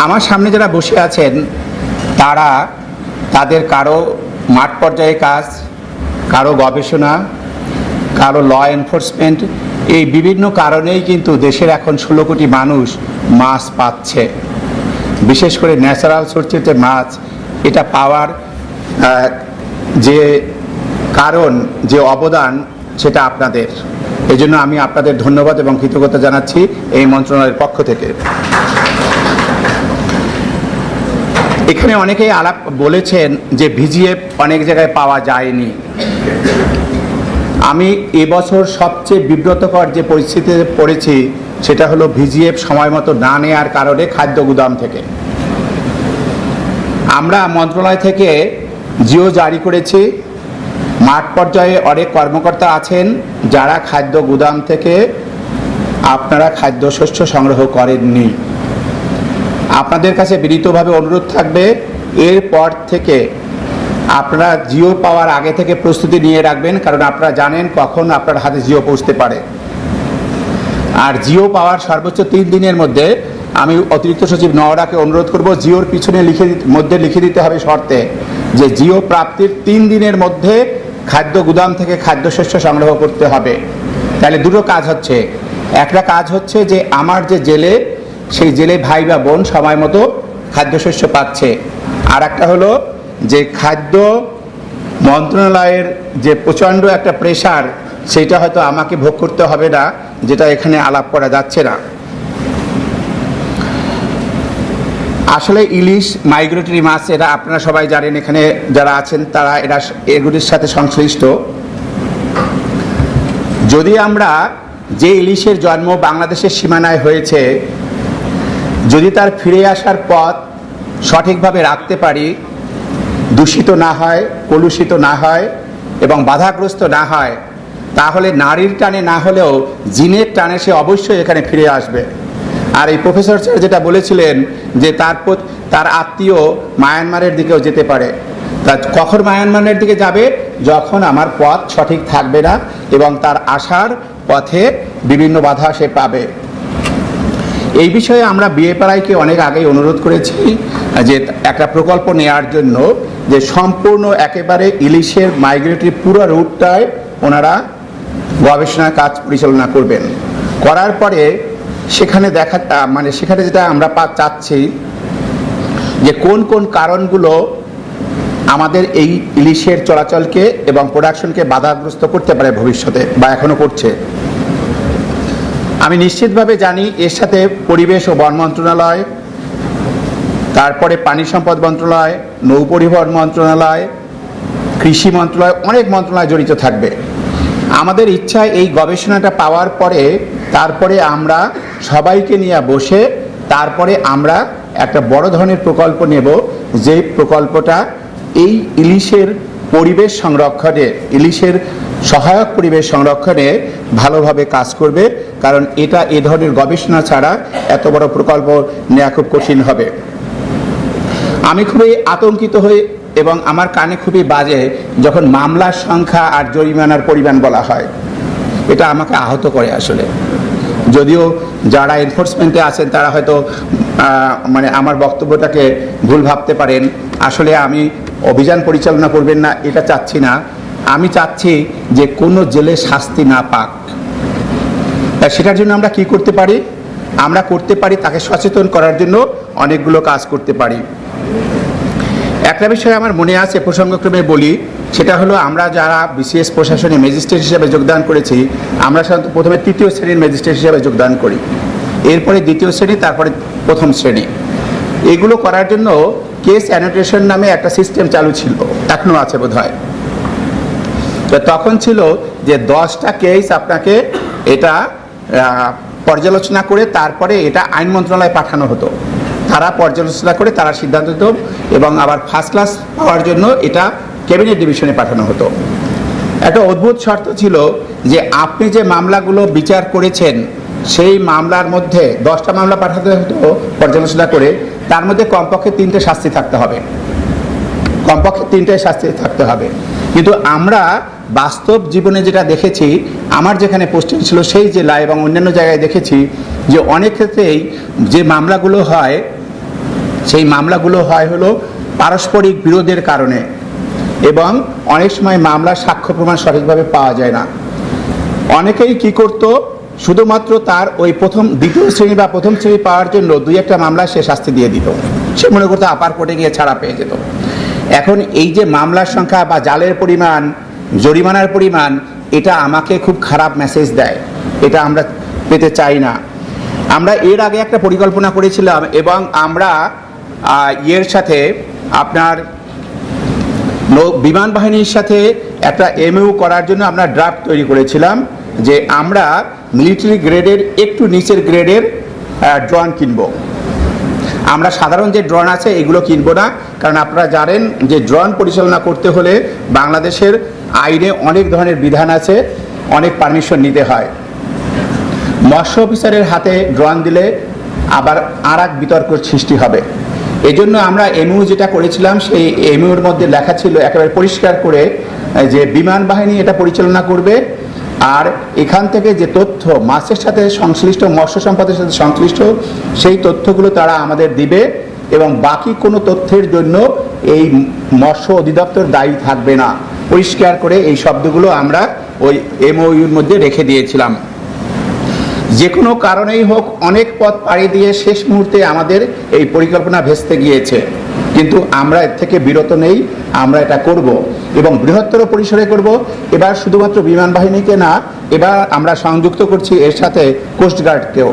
আমার সামনে যারা বসে আছেন তারা তাদের কারো মাঠ পর্যায়ে কাজ, কারো গবেষণা, কারো ল এনফোর্সমেন্ট, এই বিভিন্ন কারণেই কিন্তু দেশের এখন 16 কোটি মানুষ মাছ পাচ্ছে। বিশেষ করে ন্যাচারাল সোর্সের যে মাছ, এটা পাওয়ার যে কারণ, যে অবদান, সেটা আপনাদের। এই জন্য আমি আপনাদের ধন্যবাদ এবং কৃতজ্ঞতা জানাচ্ছি এই মন্ত্রণালয়ের পক্ষ থেকে। এখানে অনেকেই আলাপ বলেছেন যে ভিজিএফ অনেক জায়গায় পাওয়া যায়নি। আমি এবছর সবচেয়ে বিব্রতকর যে পরিস্থিতিতে পড়েছি সেটা হলো ভিজিএফ সময় মতো না নেওয়ার কারণে খাদ্য গুদাম থেকে। আমরা মন্ত্রণালয় থেকে জিও জারি করেছি। মাঠ পর্যায়ে অনেক কর্মকর্তা আছেন যারা খাদ্য গুদাম থেকে আপনারা খাদ্যশস্য সংগ্রহ করেননি। আপনাদের কাছে বিনীতভাবে অনুরোধ থাকবে, এরপর থেকে আপনারা জিও পাওয়ার আগে থেকে প্রস্তুতি নিয়ে রাখবেন, কারণ আপনারা জানেন কখন আপনার হাতে জিও পৌঁছতে পারে। আর জিও পাওয়ার সর্বোচ্চ 3 দিনের মধ্যে আমি অতিরিক্ত সচিব নওরাকে অনুরোধ করব, জিওর পিছনে লিখে দিতে হবে শর্তে যে জিও প্রাপ্তির 3 দিনের মধ্যে খাদ্য গুদাম থেকে খাদ্যশস্য সংগ্রহ করতে হবে। তাহলে দুটো কাজ হচ্ছে, একটা কাজ হচ্ছে যে আমার যে জেলে, সেই জেলে ভাই বা বোন সময় মতো খাদ্যশস্য পাচ্ছে। আর একটা হলো যে খাদ্য মন্ত্রণালয়ের যে প্রচণ্ড একটা প্রেশার, সেটা হয়তো আমাকে ভোগ করতে হবে না, যেটা এখানে আলাপ করা যাচ্ছে না। আসলে ইলিশ মাইগ্রেটরি মাছ, এটা আপনারা সবাই জানেন, এখানে যারা আছেন তারা এগুলির সাথে সংশ্লিষ্ট। যদি আমরা যে ইলিশের জন্ম বাংলাদেশের সীমানায় হয়েছে, যদি তার ফিরে আসার পথ সঠিকভাবে রাখতে পারি, দূষিত না হয়, কলুষিত না হয় এবং বাধাগ্রস্ত না হয়, তাহলে নারীর টানে না হলেও জিনের টানে সে অবশ্যই এখানে ফিরে আসবে। আর এই প্রফেসর স্যার যেটা বলেছিলেন যে তার আত্মীয় মায়ানমারের দিকেও যেতে পারে, তা কখন মায়ানমারের দিকে যাবে? যখন আমার পথ সঠিক থাকবে না এবং তার আসার পথে বিভিন্ন বাধা সে পাবে। এই বিষয়ে আমরা বিএপাড়াইকে অনেক আগেই অনুরোধ করেছি যে একটা প্রকল্প নেওয়ার জন্য, যে সম্পূর্ণ একেবারে ইলিশের মাইগ্রেটরি পুরো রুটটায় ওনারা গবেষণা কাজ পরিচালনা করবেন। করার পরে সেখানে সেখানে যেটা আমরা চাচ্ছি যে কোন কোন কারণগুলো আমাদের এই ইলিশের চলাচলকে এবং প্রোডাকশনকে বাধাগ্রস্ত করতে পারে ভবিষ্যতে, বা এখনো করছে। আমি নিশ্চিতভাবে জানি এর সাথে পরিবেশ ও বন মন্ত্রণালয়, তারপরে পানি সম্পদ মন্ত্রণালয়, নৌ পরিবহন মন্ত্রণালয়, কৃষি মন্ত্রণালয়, অনেক মন্ত্রণালয় জড়িত থাকবে। আমাদের ইচ্ছা এই গবেষণাটা পাওয়ার পরে তারপরে আমরা সবাইকে নিয়ে বসে তারপরে আমরা একটা বড় ধরনের প্রকল্প নেব, যে প্রকল্পটা এই ইলিশের পরিবেশ সংরক্ষণে, ইলিশের সহায়ক পরিবেশ সংরক্ষণে ভালোভাবে কাজ করবে। কারণ এটা এ ধরনের গবেষণা ছাড়া এত বড় প্রকল্প নেওয়া খুব কঠিন হবে। আমি খুবই আতঙ্কিত হই এবং আমার কানে খুবই বাজে যখন মামলার সংখ্যা আর জরিমানার পরিমাণ বলা হয়। এটা আমাকে আহত করে আসলে। যদিও যারা এনফোর্সমেন্টে আছেন তারা হয়তো আমার বক্তব্যটাকে ভুল ভাবতে পারেন। আসলে আমি অভিযান পরিচালনা করবেন না এটা চাচ্ছি না। আমি চাচ্ছি যে কোনো জেলে শাস্তি না পাক। সেটার জন্য আমরা কি করতে পারি? আমরা করতে পারি তাকে সচেতন করার জন্য অনেকগুলো কাজ করতে পারি। একটা বিষয় আমার মনে আছে, প্রসঙ্গক্রমে বলি, সেটা হলো আমরা যারা বিসিএস প্রশাসনে ম্যাজিস্ট্রেট হিসেবে যোগদান করেছি, আমরা সাধারণত প্রথমে 3য় শ্রেণীর ম্যাজিস্ট্রেট হিসেবে যোগদান করি, এরপরে 2য় শ্রেণী, তারপরে 1ম শ্রেণী। এগুলো করার জন্য কেস অ্যানোটেশন নামে একটা সিস্টেম চালু ছিল, এখনও আছে বোধহয়। তো তখন ছিল যে 10টা কেস আপনাকে এটা পর্যালোচনা করে তারপরে এটা আইন মন্ত্রণালয়ে পাঠানো হতো। তারা পর্যালোচনা করে তারা সিদ্ধান্ত দিত এবং আবার ফার্স্ট ক্লাস পাওয়ার জন্য এটা ক্যাবিনেট ডিভিশনে পাঠানো হতো। একটা অদ্ভুত শর্ত ছিল যে আপনি যে মামলাগুলো বিচার করেছেন সেই মামলার মধ্যে 10টা মামলা পাঠাতে হতো পর্যালোচনা করে, তার মধ্যে কমপক্ষে 3টে শাস্তি থাকতে হবে, কমপক্ষে 3টে শাস্তি থাকতে হবে। কিন্তু আমরা বাস্তব জীবনে যেটা দেখেছি, আমার যেখানে পোস্টিং ছিল সেই জেলা এবং অন্যান্য জায়গায় দেখেছি যে অনেক ক্ষেত্রেই যে মামলাগুলো হয় সেই মামলাগুলো হয় হলো পারস্পরিক বিরোধের কারণে, এবং অনেক সময় মামলার সাক্ষ্য প্রমাণ সঠিকভাবে পাওয়া যায় না। অনেকেই কি করত, শুধুমাত্র তার ওই দ্বিতীয় শ্রেণী বা প্রথম শ্রেণী পাওয়ার জন্য দুই একটা মামলায় সে শাস্তি দিয়ে দিত, সে মনে করতো আপার কোর্টে গিয়ে ছাড়া পেয়ে যেত। এখন এই যে মামলার সংখ্যা বা জালের পরিমাণ, জরিমানার পরিমাণ, এটা আমাকে খুব খারাপ মেসেজ দেয়, এটা আমরা পেতে চাই না। আমরা এর আগে একটা পরিকল্পনা করেছিলাম, এবং আমরা এর সাথে আপনার বিমান বাহিনীর সাথে একটা এমইউ করার জন্য আমরা ড্রাফট তৈরি করেছিলাম, যে আমরা মিলিটারি গ্রেডের একটু নিচের গ্রেডের ড্রোন কিনবো। আমরা সাধারণ যে ড্রোন আছে এগুলো কিনবো না, কারণ আপনারা জানেন যে ড্রোন পরিচালনা করতে হলে বাংলাদেশের আইনে অনেক ধরনের বিধান আছে, অনেক পারমিশন নিতে হয়। মৎস্য অফিসারের হাতে ড্রোন দিলে আবার আর এক বিতর্ক সৃষ্টি হবে। এই জন্য আমরা এমইউ যেটা করেছিলাম, সেই এমইউর মধ্যে লেখা ছিল একেবারে পরিষ্কার করে যে বিমান বাহিনী এটা পরিচালনা করবে, আর এখান থেকে যে তথ্য মাছের সাথে সংশ্লিষ্ট, মৎস্য সম্পদের সাথে সংশ্লিষ্ট, সেই তথ্যগুলো তারা আমাদের দিবে, এবং বাকি কোনো তথ্যের জন্য এই মৎস্য অধিদপ্তর দায়ী থাকবে না। পরিষ্কার করে এই শব্দগুলো আমরা ওই এমওইউর মধ্যে রেখে দিয়েছিলাম। যে কোনো কারণেই হোক অনেক পথ পাড়ি দিয়ে শেষ মুহূর্তে আমাদের এই পরিকল্পনা ভেস্তে গিয়েছে, কিন্তু আমরা এর থেকে বিরত নেই, আমরা এটা করব, এবং বৃহত্তর পরিসরে করব। এবার শুধুমাত্র বিমান বাহিনীকে না, এবার আমরা সংযুক্ত করছি এর সাথে কোস্টগার্ডকেও।